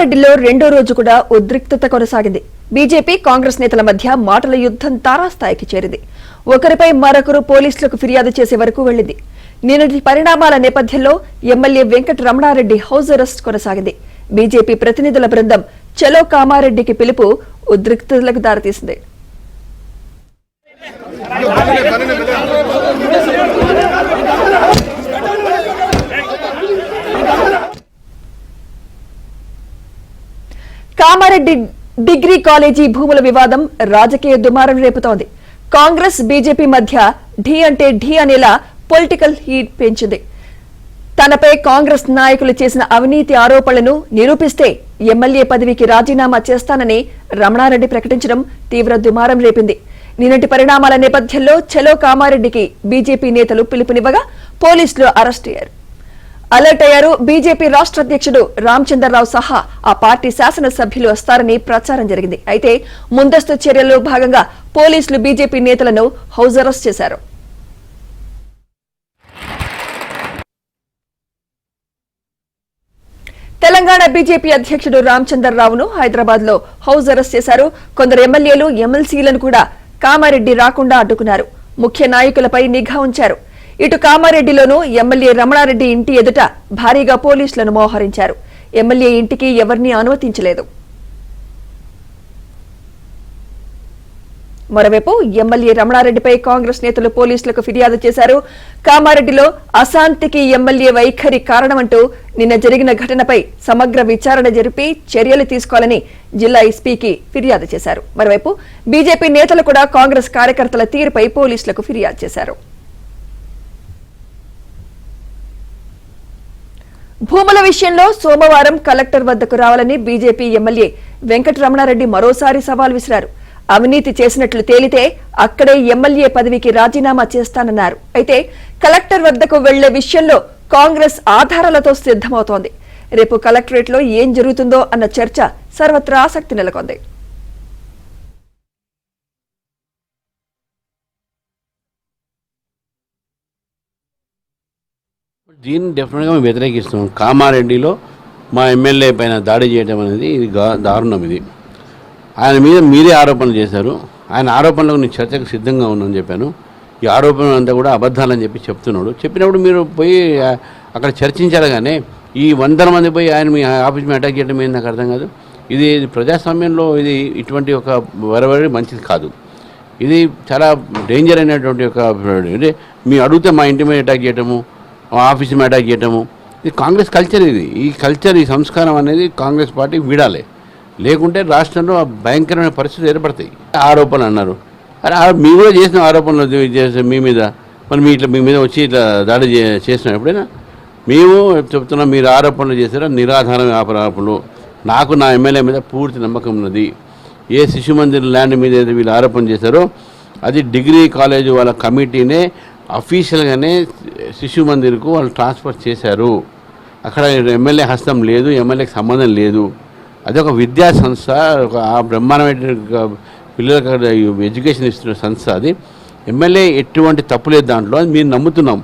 కామారెడ్డిలో రెండో రోజు కూడా ఉద్రిక్తత కొనసాగింది. బీజేపీ కాంగ్రెస్ నేతల మధ్య మాటల యుద్ధం తారాస్థాయికి చేరింది. ఒకరిపై మరొకరు పోలీసులకు ఫిర్యాదు చేసే వరకు వెళ్లింది. నిన్నటి పరిణామాల నేపథ్యంలో MLA Venkata Ramanareddy house arrest కొనసాగింది. బీజేపీ ప్రతినిధుల బృందం చలో కామారెడ్డికి పిలుపు ఉద్రిక్తతలకు దారితీసింది. కామారెడ్డి డిగ్రీ కాలేజీ భూముల వివాదం రాజకీయ దుమారం రేపుతోంది. కాంగ్రెస్ బీజేపీ మధ్య ఢీ అంటే ఢీ అనేలా పొలిటికల్ హీట్ పెంచింది. తనపై కాంగ్రెస్ నాయకులు చేసిన అవినీతి ఆరోపణలను నిరూపిస్తే ఎమ్మెల్యే పదవికి రాజీనామా చేస్తానని రమణారెడ్డి ప్రకటించడం తీవ్ర దుమారం రేపింది. నిన్నటి పరిణామాల నేపథ్యంలో చలో కామారెడ్డికి బీజేపీ నేతలు పిలుపునివ్వగా పోలీసులు అలర్ట్ అయ్యారు. బీజేపీ రాష్ట్ర అధ్యక్షుడు రామచంద్రరావు సహా ఆ పార్టీ శాసనసభ్యులు వస్తారని ప్రచారం జరిగింది. అయితే ముందస్తు చర్యల్లో భాగంగా పోలీసులు బీజేపీ నేతలను హౌస్ అరెస్ట్ చేశారు. తెలంగాణ బీజేపీ అధ్యక్షుడు రామచంద్రరావును హైదరాబాద్ లో హౌస్ అరెస్ట్ చేశారు. కొందరు ఎమ్మెల్యేలు ఎమ్మెల్సీలను కూడా కామారెడ్డి రాకుండా అడ్డుకున్నారు. ముఖ్య నాయకులపై నిఘా ఉంచారు. ఇటు కామారెడ్డిలోనూ ఎమ్మెల్యే రమణారెడ్డి ఇంటి ఎదుట భారీగా పోలీసులను మోహరించారు. ఎమ్మెల్యే ఇంటికి ఎవరినీ అనుమతించలేదు. మరోవైపు ఎమ్మెల్యే రమణారెడ్డిపై కాంగ్రెస్ నేతలు పోలీసులకు ఫిర్యాదు చేశారు. కామారెడ్డిలో అశాంతికి ఎమ్మెల్యే వైఖరి కారణమంటూ నిన్న జరిగిన ఘటనపై సమగ్ర విచారణ జరిపి చర్యలు తీసుకోవాలని జిల్లా ఎస్పీకి ఫిర్యాదు చేశారు. మరోవైపు బీజేపీ నేతలు కూడా కాంగ్రెస్ కార్యకర్తల తీరుపై పోలీసులకు ఫిర్యాదు చేశారు. భూముల విషయంలో సోమవారం కలెక్టర్ వద్దకు రావాలని బీజేపీ ఎమ్మెల్యే వెంకట రమణారెడ్డి మరోసారి సవాల్ విసిరారు. అవినీతి చేసినట్లు తేలితే అక్కడే ఎమ్మెల్యే పదవికి రాజీనామా చేస్తానన్నారు. అయితే కలెక్టర్ వద్దకు వెళ్లే విషయంలో కాంగ్రెస్ ఆధారాలతో సిద్దమవుతోంది. రేపు కలెక్టరేట్ లో ఏం జరుగుతుందో అన్న చర్చ సర్వత్రా ఆసక్తి నెలకొంది. దీన్ని డెఫినెట్గా మేము వ్యతిరేకిస్తున్నాం. కామారెడ్డిలో మా ఎమ్మెల్యే పైన దాడి చేయడం అనేది ఇది దారుణం. ఇది ఆయన మీద మీరే ఆరోపణలు చేశారు. ఆయన ఆరోపణలకు నేను చర్చకు సిద్ధంగా ఉన్నానని చెప్పాను. ఈ ఆరోపణలు అంతా కూడా అబద్ధాలని చెప్తున్నాడు. చెప్పినప్పుడు మీరు పోయి అక్కడ చర్చించాలి. కానీ ఈ 100 మంది పోయి ఆయన మీ ఆఫీస్ మీద అటాక్ చేయడం ఏంది నాకు అర్థం కాదు. ఇది ప్రజాస్వామ్యంలో ఇది ఇటువంటి ఒక వరవడి మంచిది కాదు. ఇది చాలా డేంజర్ అయినటువంటి ఒక మీ అడిగితే మా ఇంటి మీద అటాక్ చేయటము, ఆఫీస్ మీద అటాక్ చేయటము, ఇది కాంగ్రెస్ కల్చర్. ఈ కల్చర్, ఈ సంస్కారం అనేది కాంగ్రెస్ పార్టీ వీడాలి. లేకుంటే రాష్ట్రంలో భయంకరమైన పరిస్థితులు ఏర్పడతాయి. ఆరోపణలు అన్నారు. అరే మీ కూడా చేసిన ఆరోపణలు చేస్తే మీ మీద మరి మీ మీద వచ్చి ఇట్లా దాడి చేస్తున్నాం. ఎప్పుడైనా మేము చెప్తున్నాం, మీరు ఆరోపణలు చేశారో నిరాధారమైన ఆరోపణలు. నాకు నా ఎమ్మెల్యే మీద పూర్తి నమ్మకం ఉన్నది. ఏ శిశు మందిర్ ల్యాండ్ మీద ఏదో వీళ్ళు ఆరోపణ చేశారో అది డిగ్రీ కాలేజ్ వాళ్ళ కమిటీనే అఫీషియల్గానే శిశు మందిర్కు వాళ్ళు ట్రాన్స్ఫర్ చేశారు. అక్కడ ఎమ్మెల్యే హస్తం లేదు, ఎమ్మెల్యేకి సంబంధం లేదు. అదొక విద్యా సంస్థ, ఒక బ్రహ్మాండమైన పిల్లలకు ఎడ్యుకేషన్ ఇస్తున్న సంస్థ. అది ఎమ్మెల్యే ఎటువంటి తప్పు లేదు దాంట్లో, అది మీరు నమ్ముతున్నాం.